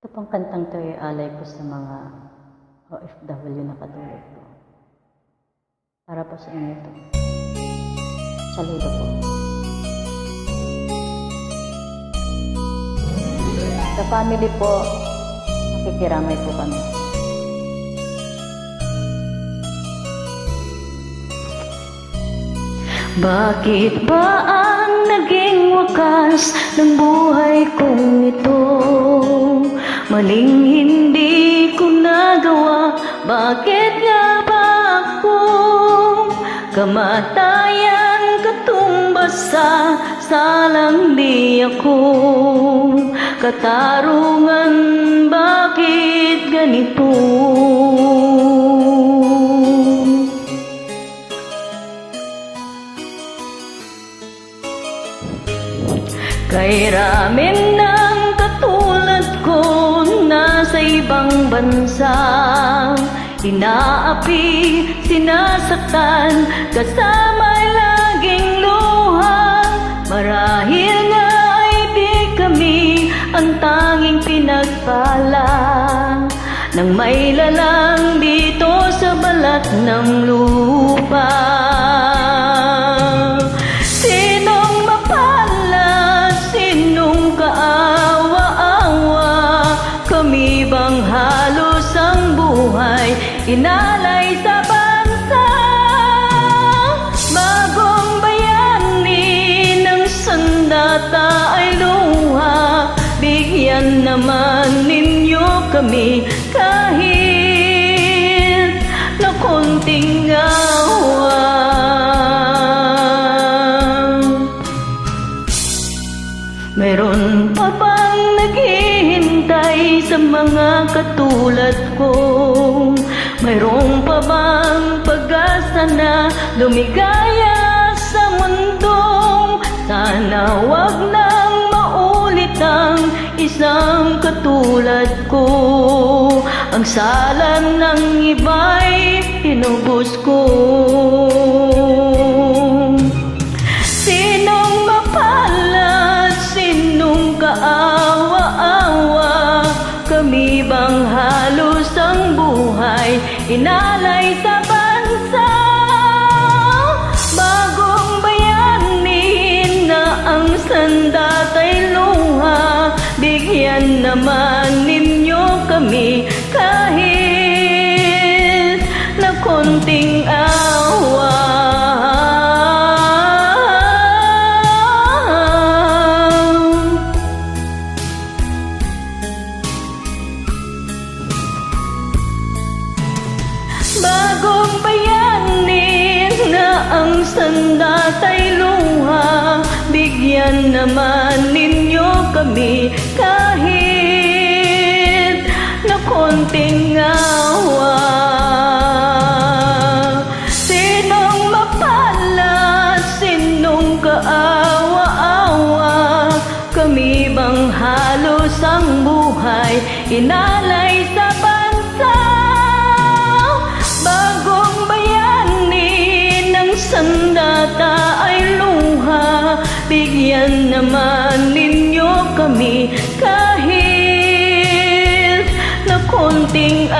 Ito pang kantang to ay alay ko sa mga OFW na katulad ko. Para po sa inyo to. Saludo po. Sa family po, nakikiramay po kami. Bakit ba ang naging wakas ng buhay kong ito? Maling hindi ko nagawa, bakit nga ba ako? Kamatayan katumbas sa salang di ako. Katarungan, bakit ganito? Kay ramen ng katulad ko nasa ibang bansa, inaapi, sinasaktan, kasama'y laging luha. Marahil nga ay di kami ang tanging pinagpala ng may lalang dito sa balat ng lupa. Bang halos ang buhay inalay sa bansa, bagong bayani ng sandata ay luha. Bigyan naman ninyo kami kahit na konting awa. Meron pa bang naghihintay sa mga katulad ko? Mayroong pa bang pag-asa na lumigaya sa mundong? Sana wag nang maulit ang isang katulad ko. Ang sala ng iba'y tinubos ko. Sinong mapalad, sinong kaawa-awa? Kami bang halos ang buhay inalay sa bansa? Bagong bayani na ang sandata'y luha. Bigyan naman ninyo kami kahit na konting awa. Bagong bayani na ang sandata'y luha. Bigyan naman ninyo kami kahit na konting awa. Sinong mapalad, sinong kaawa-awa? Kami bang halos ang buhay inalay sa bansa? Bagong bayani ng sandata ay luha. Bigyan naman ninyo kami kahit na konting